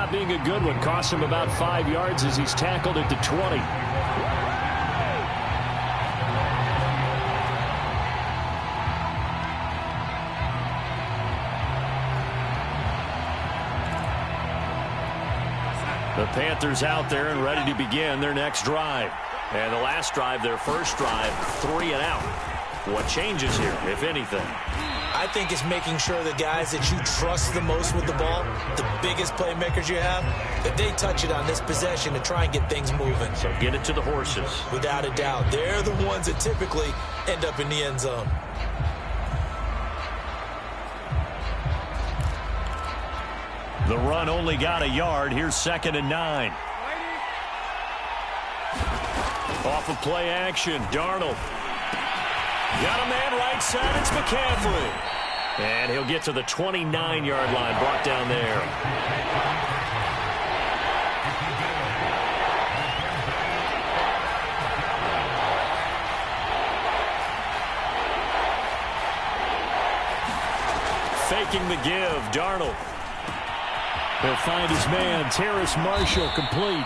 not being a good one. Cost him about 5 yards as he's tackled at the 20. The Panthers out there and ready to begin their next drive. And the last drive, their first drive, 3 and out. What changes here, if anything? I think it's making sure the guys that you trust the most with the ball, the biggest playmakers you have, that they touch it on this possession to try and get things moving. So get it to the horses. Without a doubt. They're the ones that typically end up in the end zone. The run only got a yard. Here's 2nd and 9. Off of play action, Darnold. Got a man right side, it's McCaffrey. And he'll get to the 29-yard line, brought down there. Faking the give, Darnold. He'll find his man, Terrace Marshall, complete.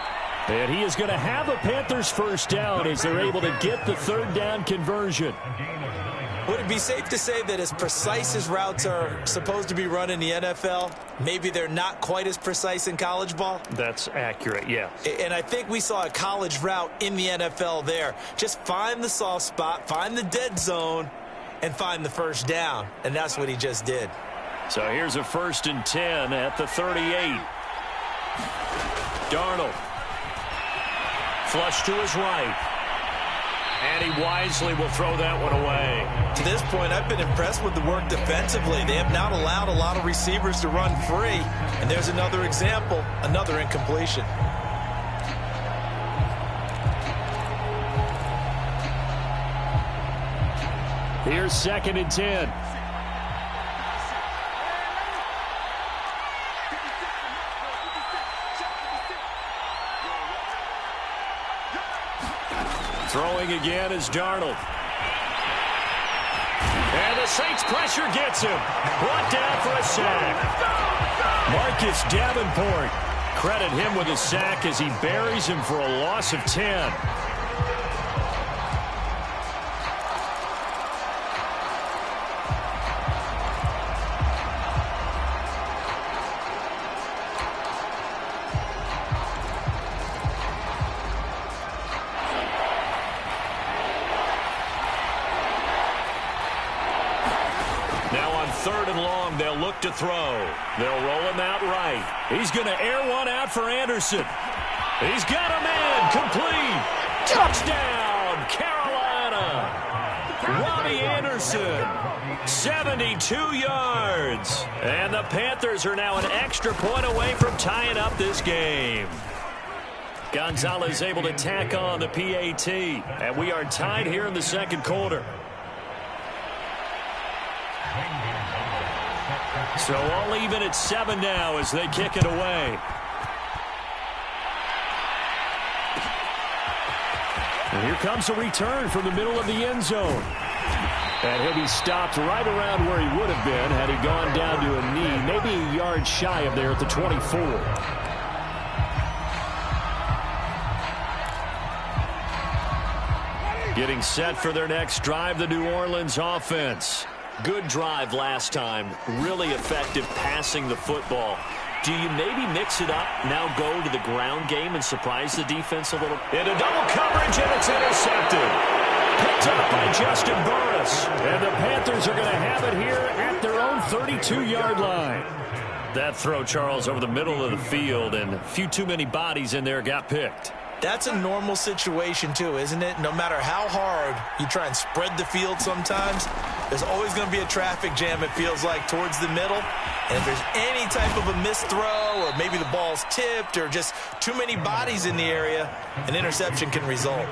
And he is going to have a Panthers first down as they're able to get the 3rd down conversion. Would it be safe to say that as precise as routes are supposed to be run in the NFL, maybe they're not quite as precise in college ball? That's accurate, yeah. And I think we saw a college route in the NFL there. Just find the soft spot, find the dead zone, and find the first down. And that's what he just did. So here's a 1st and 10 at the 38. Darnold. Flush to his right. And he wisely will throw that one away. To this point, I've been impressed with the work defensively. They have not allowed a lot of receivers to run free. And there's another example, another incompletion. Here's 2nd and 10. Throwing again is Darnold. And the Saints pressure gets him. Brought down for a sack. Marcus Davenport. Credit him with a sack as he buries him for a loss of 10. To throw. They'll roll him out right. He's going to air one out for Anderson. He's got a man complete. Touchdown, Carolina. Robbie Anderson, 72 yards. And the Panthers are now an extra point away from tying up this game. Gonzalez able to tack on the PAT. And we are tied here in the 2nd quarter. So all even at 7 now as they kick it away. And here comes a return from the middle of the end zone. And he'll be stopped right around where he would have been had he gone down to a knee, maybe a yard shy of there at the 24. Getting set for their next drive, the New Orleans offense. Good drive last time. Really effective passing the football. Do you maybe mix it up, now go to the ground game and surprise the defense a little? Into double coverage, and it's intercepted. Picked up by Justin Burris. And the Panthers are going to have it here at their own 32-yard line. That throw, Charles, over the middle of the field, and a few too many bodies in there got picked. That's a normal situation, too, isn't it? No matter how hard you try and spread the field sometimes, there's always going to be a traffic jam, it feels like, towards the middle. And if there's any type of a missed throw or maybe the ball's tipped or just too many bodies in the area, an interception can result.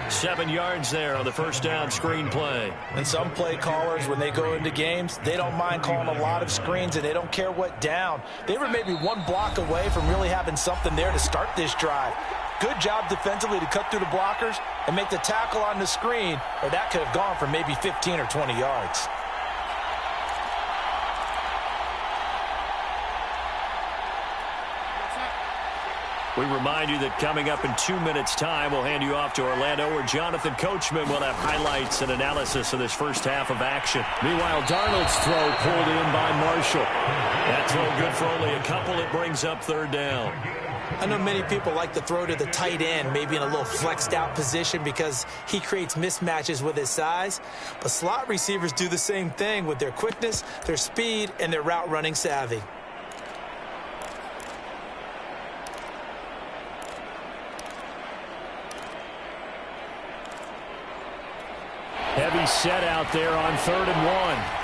7 yards there on the first down screen play. And some play callers, when they go into games, they don't mind calling a lot of screens, and they don't care what down. They were maybe one block away from really having something there to start this drive. Good job defensively to cut through the blockers and make the tackle on the screen, or that could have gone for maybe 15 or 20 yards. We remind you that coming up in 2 minutes' time, we'll hand you off to Orlando, where Jonathan Coachman will have highlights and analysis of this first half of action. Meanwhile, Darnold's throw pulled in by Marshall. That throw good for only a couple. It brings up third down. I know many people like to throw to the tight end, maybe in a little flexed out position because he creates mismatches with his size. But slot receivers do the same thing with their quickness, their speed, and their route running savvy. Heavy set out there on 3rd and 1.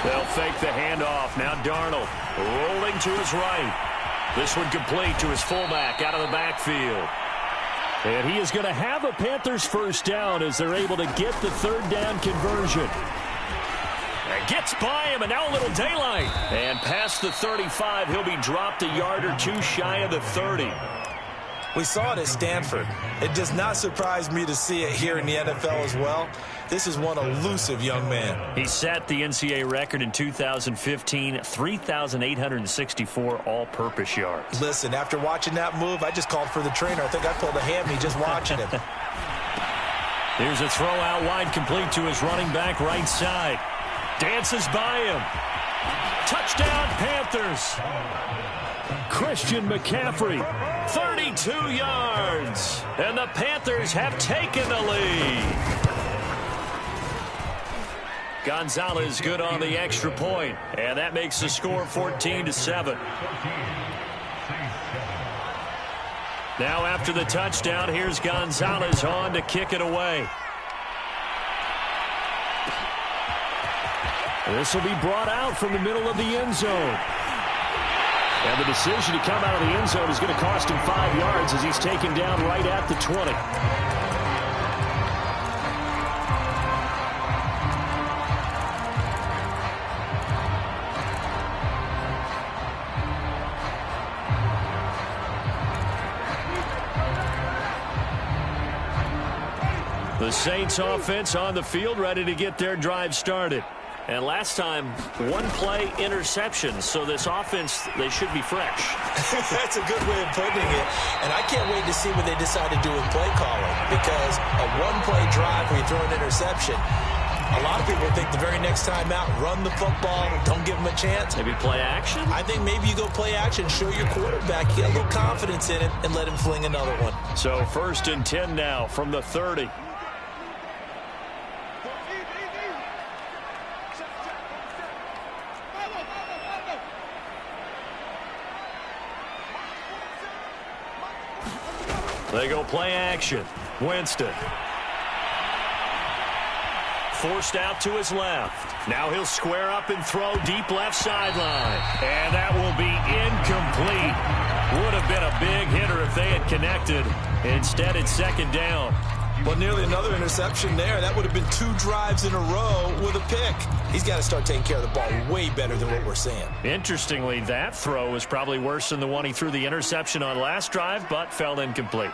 They'll fake the handoff. Now Darnold rolling to his right. This one complete to his fullback out of the backfield. And he is going to have a Panthers first down as they're able to get the 3rd down conversion. And gets by him, and now a little daylight. And past the 35, he'll be dropped a yard or two shy of the 30. We saw it at Stanford. It does not surprise me to see it here in the NFL as well. This is one elusive young man. He set the NCAA record in 2015, 3,864 all-purpose yards. Listen, after watching that move, I just called for the trainer. I think I pulled a hammy just watching him. Here's a throw out wide, complete to his running back right side. Dances by him. Touchdown, Panthers. Christian McCaffrey. 32 yards. And the Panthers have taken the lead. Gonzalez good on the extra point. And that makes the score 14-7. Now after the touchdown, here's Gonzalez on to kick it away. This will be brought out from the middle of the end zone. And the decision to come out of the end zone is going to cost him 5 yards as he's taken down right at the 20. The Saints offense on the field, ready to get their drive started. And last time, one-play interception, so this offense, they should be fresh. That's a good way of putting it. And I can't wait to see what they decide to do with play calling, because a one-play drive where you throw an interception, a lot of people think the very next time out, run the football, don't give them a chance. Maybe play action? I think maybe you go play action, show your quarterback, you get a little confidence in it, and let him fling another one. So 1st and 10 now from the 30. They go play action. Winston. Forced out to his left. Now he'll square up and throw deep left sideline. And that will be incomplete. Would have been a big hitter if they had connected. Instead, it's 2nd down. Well, nearly another interception there. That would have been 2 drives in a row with a pick. He's got to start taking care of the ball way better than what we're seeing. Interestingly, that throw was probably worse than the one he threw the interception on last drive, but fell incomplete.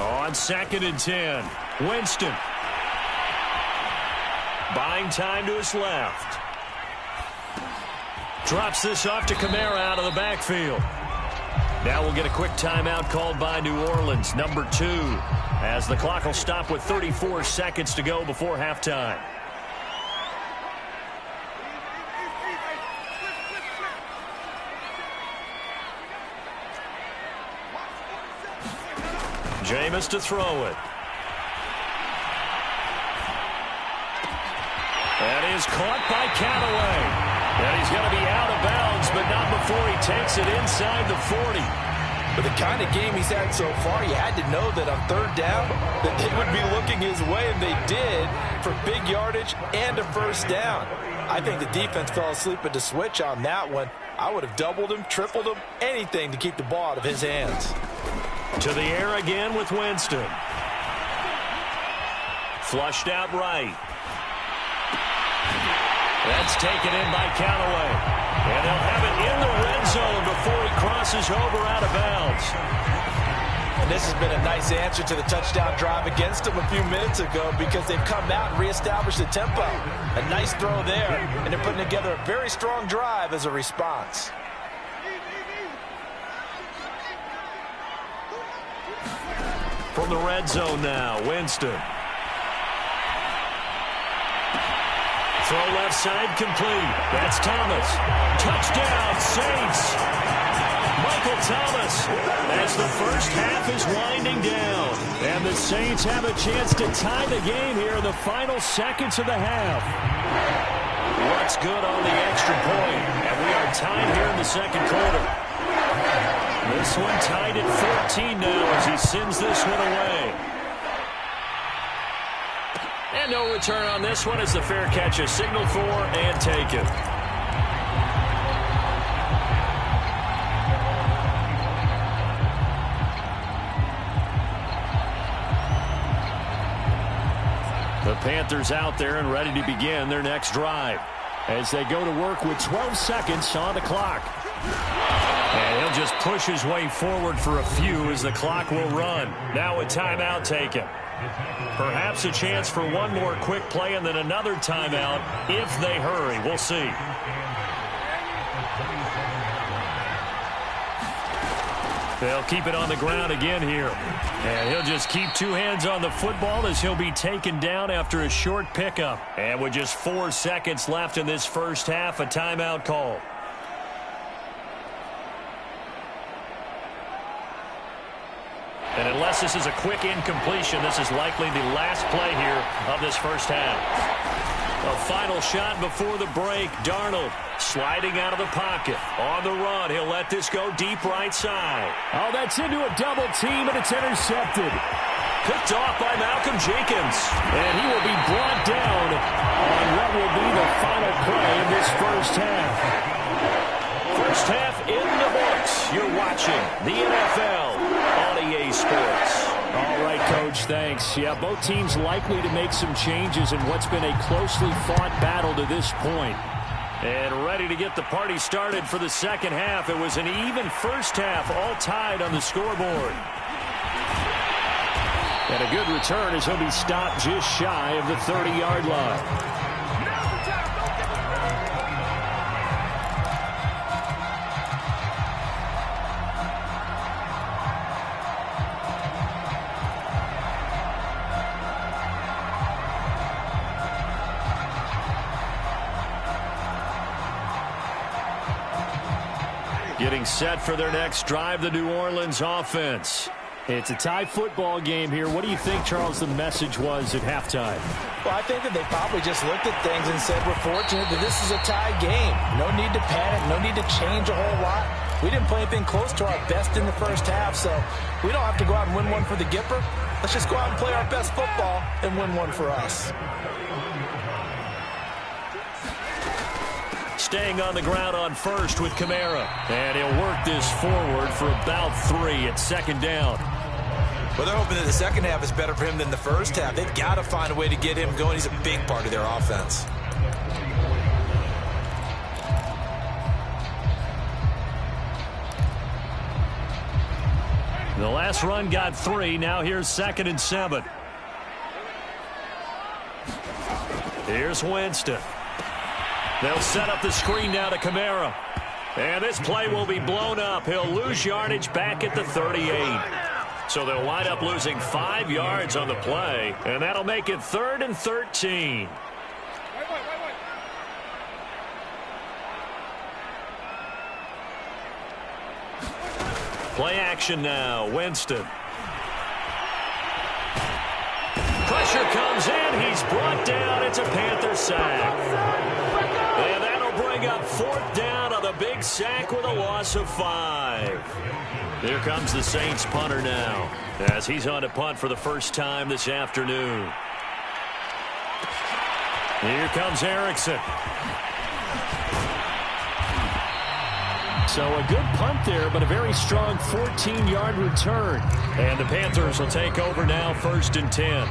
On 2nd and 10, Winston. Buying time to his left. Drops this off to Kamara out of the backfield. Now we'll get a quick timeout called by New Orleans, number 2, as the clock will stop with 34 seconds to go before halftime. Jameis to throw it. That is caught by Callaway. And he's going to be out of bounds, but not before he takes it inside the 40. But the kind of game he's had so far, you had to know that on 3rd down that they would be looking his way, and they did, for big yardage and a first down. I think the defense fell asleep at the switch on that one. I would have doubled him, tripled him, anything to keep the ball out of his hands. To the air again with Winston. Flushed out right. That's taken in by Callaway. And they'll have it in the red zone before he crosses over out of bounds. And this has been a nice answer to the touchdown drive against them a few minutes ago because they've come out and reestablished the tempo. A nice throw there, and they're putting together a very strong drive as a response. From the red zone now, Winston. Throw left side complete. That's Thomas. Touchdown, Saints. Michael Thomas as the first half is winding down. And the Saints have a chance to tie the game here in the final seconds of the half. What's good on the extra point? And we are tied here in the second quarter. This one tied at 14 now as he sends this one away. And no return on this one as the fair catch is signaled for and taken. The Panthers out there and ready to begin their next drive as they go to work with 12 seconds on the clock. And he'll just push his way forward for a few as the clock will run. Now a timeout taken. Perhaps a chance for one more quick play and then another timeout if they hurry. We'll see. They'll keep it on the ground again here. And he'll just keep two hands on the football as he'll be taken down after a short pickup. And with just 4 seconds left in this first half, a timeout call. And unless this is a quick incompletion, this is likely the last play here of this first half. A final shot before the break. Darnold sliding out of the pocket. On the run, he'll let this go deep right side. Oh, that's into a double team, and it's intercepted. Picked off by Malcolm Jenkins. And he will be brought down on what will be the final play of this first half. First half in the books. You're watching the NFL on EA Sports. All right, Coach, thanks. Yeah, both teams likely to make some changes in what's been a closely fought battle to this point. And ready to get the party started for the second half. It was an even first half, all tied on the scoreboard. And a good return as he'll be stopped just shy of the 30-yard line. Getting set for their next drive, the New Orleans offense. It's a tie football game here. What do you think, Charles, the message was at halftime? Well, I think that they probably just looked at things and said, we're fortunate that this is a tie game. No need to panic, no need to change a whole lot. We didn't play anything close to our best in the first half, so we don't have to go out and win one for the Gipper. Let's just go out and play our best football and win one for us. Staying on the ground on first with Kamara. And he'll work this forward for about 3 at second down. Well, they're hoping that the second half is better for him than the first half. They've got to find a way to get him going. He's a big part of their offense. The last run got 3. Now here's 2nd and 7. Here's Winston. They'll set up the screen now to Kamara. And this play will be blown up. He'll lose yardage back at the 38. So they'll wind up losing 5 yards on the play. And that'll make it 3rd and 13. Play action now. Winston. Pressure comes in. He's brought down. It's a Panther sack. And that'll bring up 4th down on the big sack with a loss of 5. Here comes the Saints punter now as he's on to punt for the first time this afternoon. Here comes Erickson. So a good punt there, but a very strong 14-yard return. And the Panthers will take over now, 1st and 10.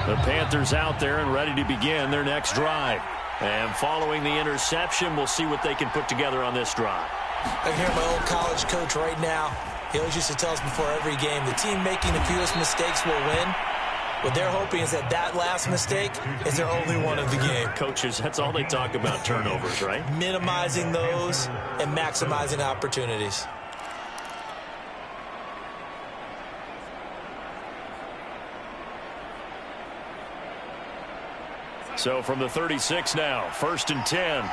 The Panthers out there and ready to begin their next drive. And following the interception, we'll see what they can put together on this drive. I hear my old college coach right now. He always used to tell us before every game, the team making the fewest mistakes will win. What they're hoping is that last mistake is their only one of the game. Coaches, that's all they talk about, turnovers, right? Minimizing those and maximizing opportunities. So from the 36 now, 1st and 10.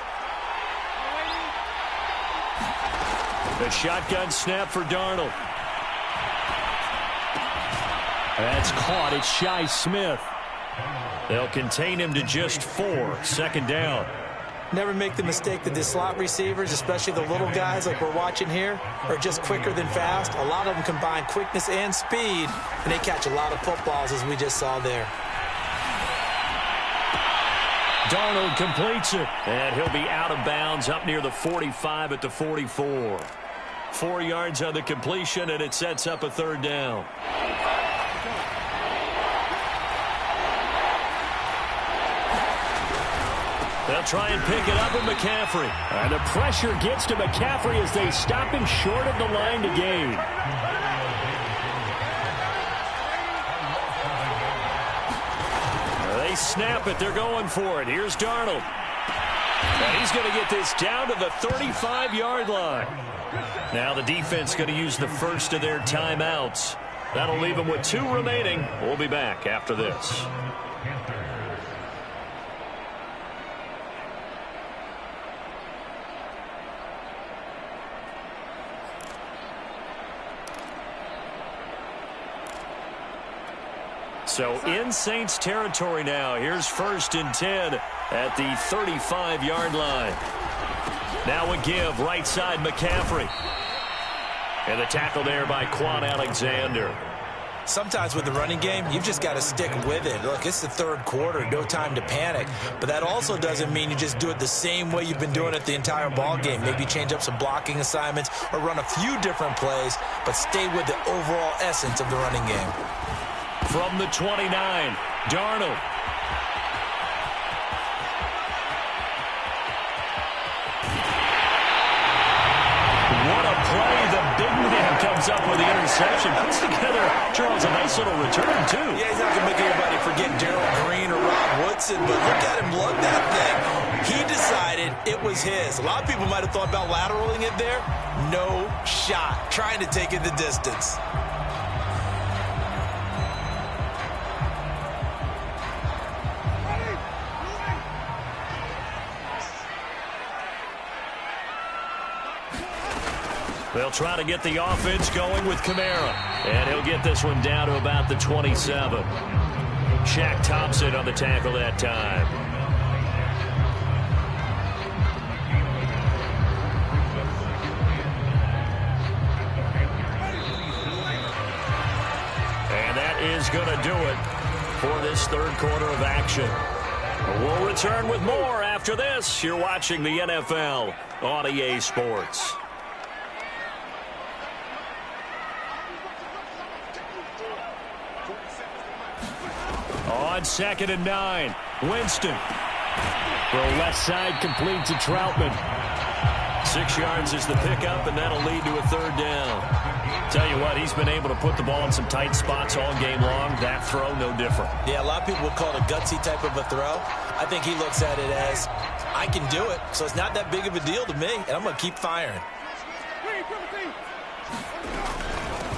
The shotgun snap for Darnold. That's caught. It's Shi Smith. They'll contain him to just 4. 2nd down. Never make the mistake that the slot receivers, especially the little guys like we're watching here, are just quicker than fast. A lot of them combine quickness and speed, and they catch a lot of footballs, as we just saw there. Darnold completes it, and he'll be out of bounds up near the 45 at the 44. 4 yards on the completion, and it sets up a 3rd down. They'll try and pick it up with McCaffrey. And the pressure gets to McCaffrey as they stop him short of the line to gain. They snap it. They're going for it. Here's Darnold. And he's going to get this down to the 35-yard line. Now the defense going to use the first of their timeouts. That'll leave them with 2 remaining. We'll be back after this. So in Saints territory now. Here's 1st and 10 at the 35-yard line. Now a give, right side McCaffrey. And the tackle there by Quan Alexander. Sometimes with the running game, you've just got to stick with it. Look, it's the 3rd quarter, no time to panic. But that also doesn't mean you just do it the same way you've been doing it the entire ball game. Maybe change up some blocking assignments or run a few different plays, but stay with the overall essence of the running game. From the 29, Darnold. What a play. The big man comes up with the interception. Puts together, Charles, a nice little return, too. Yeah, he's not going to make anybody forget Gerald Green or Rob Woodson, but look at him lug that thing. He decided it was his. A lot of people might have thought about lateraling it there. No shot. Trying to take it the distance. They'll try to get the offense going with Kamara. And he'll get this one down to about the 27. Shaq Thompson on the tackle that time. And that is going to do it for this 3rd quarter of action. We'll return with more after this. You're watching the NFL on EA Sports. On 2nd and 9, Winston. The left side complete to Troutman. 6 yards is the pickup, and that'll lead to a 3rd down. Tell you what, he's been able to put the ball in some tight spots all game long. That throw, no different. Yeah, a lot of people would call it a gutsy type of a throw. I think he looks at it as, I can do it, so it's not that big of a deal to me, and I'm going to keep firing.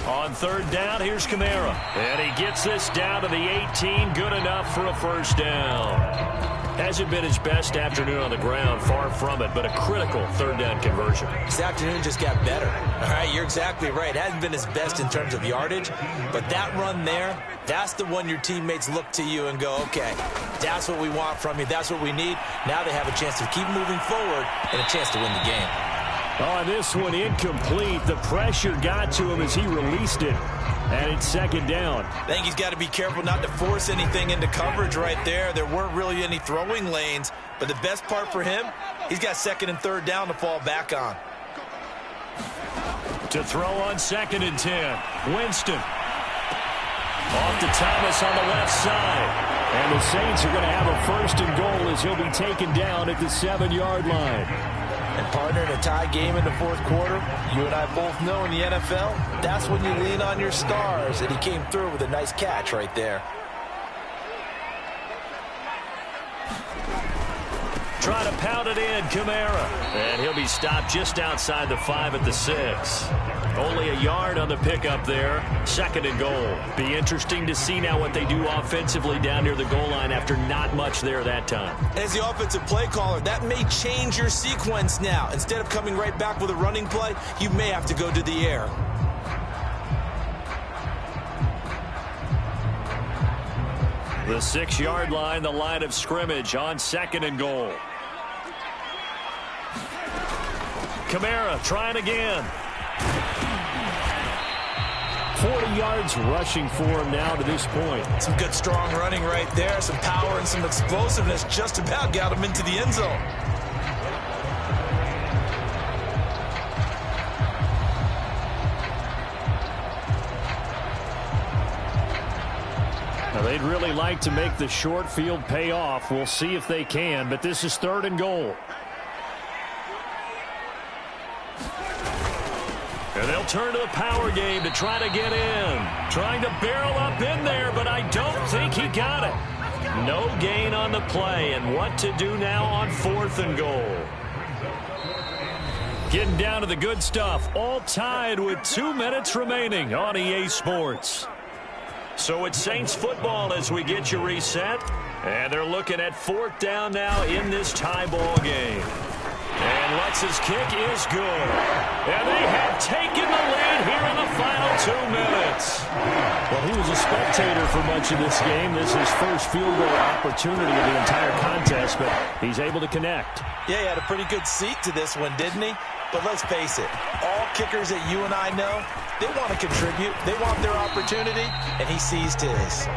On 3rd down, here's Kamara. And he gets this down to the 18. Good enough for a 1st down. Hasn't been his best afternoon on the ground. Far from it, but a critical 3rd down conversion. This afternoon just got better. All right, you're exactly right. It hasn't been his best in terms of yardage, but that run there, that's the one your teammates look to you and go, okay, that's what we want from you. That's what we need. Now they have a chance to keep moving forward and a chance to win the game. On this one, incomplete. The pressure got to him as he released it. And it's 2nd down. I think he's got to be careful not to force anything into coverage right there. There weren't really any throwing lanes. But the best part for him, he's got 2nd and 3rd down to fall back on. To throw on 2nd and 10. Winston. Off to Thomas on the left side. And the Saints are going to have a first and goal as he'll be taken down at the 7-yard line. And partner, in a tie game in the fourth quarter, you and I both know in the NFL, that's when you lean on your stars. And he came through with a nice catch right there. Try to pound it in, Kamara. And he'll be stopped just outside the 5 at the 6. Only a yard on the pickup there. Second and goal. Be interesting to see now what they do offensively down near the goal line after not much there that time. As the offensive play caller, that may change your sequence now. Instead of coming right back with a running play, you may have to go to the air. The 6-yard line, the line of scrimmage on second and goal. Kamara trying again. 40 yards rushing for him now to this point. Some good strong running right there. Some power and some explosiveness just about got him into the end zone. Now, they'd really like to make the short field pay off. We'll see if they can, but this is third and goal. And they'll turn to the power game to try to get in. Trying to barrel up in there, but I don't think he got it. No gain on the play, and what to do now on fourth and goal. Getting down to the good stuff, all tied with 2 minutes remaining on EA Sports. So it's Saints football as we get you reset. And they're looking at fourth down now in this tie ball game. And Lutz's kick is good. And they have taken the lead here in the final 2 minutes. Well, he was a spectator for much of this game. This is his first field goal opportunity of the entire contest, but he's able to connect. Yeah, he had a pretty good seat to this one, didn't he? But let's face it, all kickers that you and I know, they want to contribute. They want their opportunity, and he seized his.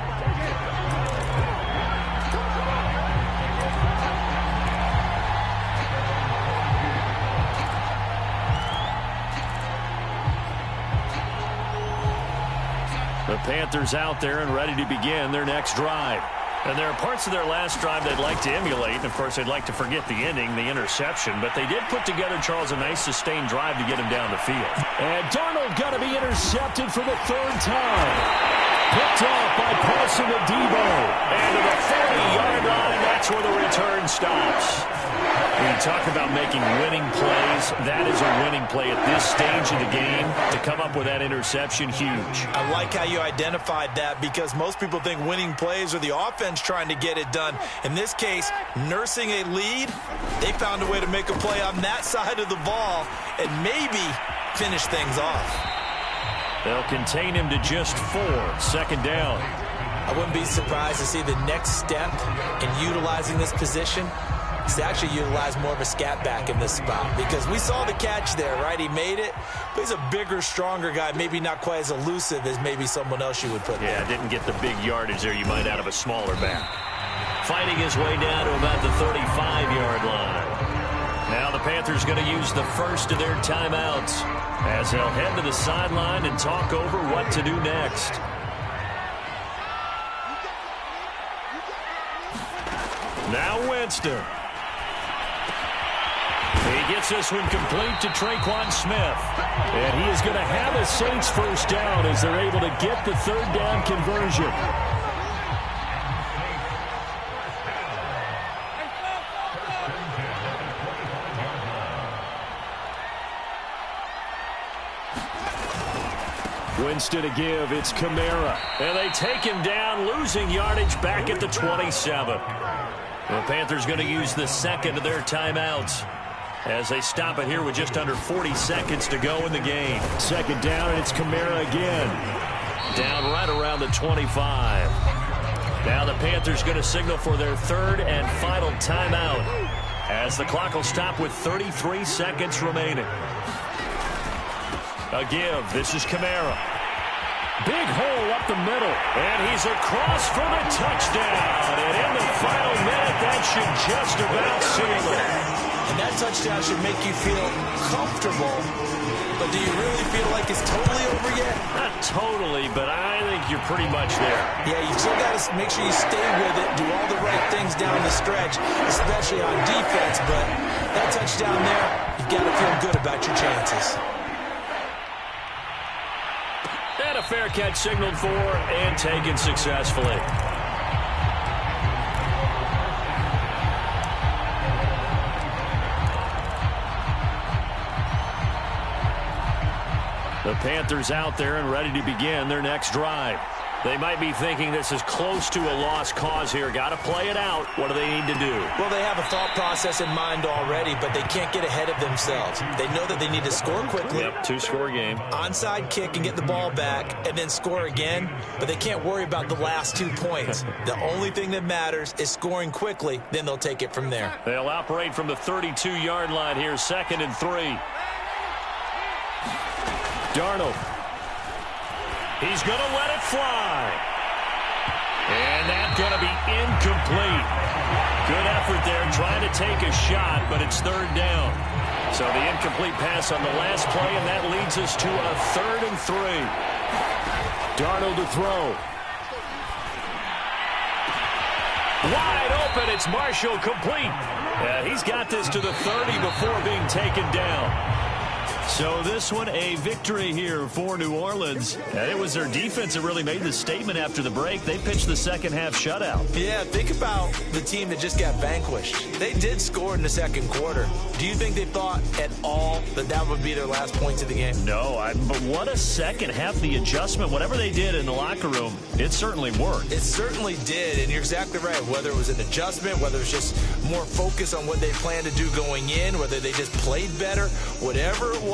The Panthers out there and ready to begin their next drive. And there are parts of their last drive they'd like to emulate. And, of course, they'd like to forget the ending, the interception. But they did put together, Charles, a nice sustained drive to get him down the field. And Darnold going to be intercepted for the third time. Picked off by Paulson to Debo. And to the 40-yard line, that's where the return stops. When you talk about making winning plays, that is a winning play at this stage of the game. To come up with that interception, huge. I like how you identified that because most people think winning plays are the offense trying to get it done. In this case, nursing a lead, they found a way to make a play on that side of the ball and maybe finish things off. They'll contain him to just 4. Second down. I wouldn't be surprised to see the next step in utilizing this position is to actually utilize more of a scat back in this spot because we saw the catch there, right? He made it, but he's a bigger, stronger guy, maybe not quite as elusive as maybe someone else you would put there. Yeah, didn't get the big yardage there you might out of a smaller back. Fighting his way down to about the 35-yard line. Now the Panthers going to use the first of their timeouts as they'll head to the sideline and talk over what to do next. Now Winston. He gets this one complete to Traquan Smith. And he is going to have a Saints first down as they're able to get the third down conversion. Winston to give. It's Kamara. And they take him down, losing yardage back at the 27. The Panthers going to use the second of their timeouts as they stop it here with just under 40 seconds to go in the game. Second down, and it's Kamara again. Down right around the 25. Now the Panthers going to signal for their third and final timeout as the clock will stop with 33 seconds remaining. A give. This is Kamara. Big hole up the middle. And he's across for the touchdown. And in the final minute, that should just about seal it. And that touchdown should make you feel comfortable but do you really feel like it's totally over yet? Not totally, but I think you're pretty much there. Yeah, you still got to make sure you stay with it, do all the right things down the stretch, especially on defense, but that touchdown there, you've got to feel good about your chances. And a fair catch signaled for and taken successfully. The Panthers out there and ready to begin their next drive. They might be thinking this is close to a lost cause here. Got to play it out. What do they need to do? Well, they have a thought process in mind already, but they can't get ahead of themselves. They know that they need to score quickly. Yep, two-score game. Onside kick and get the ball back and then score again, but they can't worry about the last 2 points. The only thing that matters is scoring quickly, then they'll take it from there. They'll operate from the 32-yard line here, 2nd and 3. Darnold. He's going to let it fly. And that's going to be incomplete. Good effort there trying to take a shot, but it's 3rd down. So the incomplete pass on the last play, and that leads us to a 3rd and 3. Darnold to throw. Wide open. It's Marshall complete. Yeah, he's got this to the 30 before being taken down. So this one, a victory here for New Orleans. And it was their defense that really made the statement after the break. They pitched the second-half shutout. Yeah, think about the team that just got vanquished. They did score in the second quarter. Do you think they thought at all that that would be their last points of the game? No, but what a second half. The adjustment, whatever they did in the locker room, it certainly worked. It certainly did, and you're exactly right. Whether it was an adjustment, whether it was just more focus on what they planned to do going in, whether they just played better, whatever it was.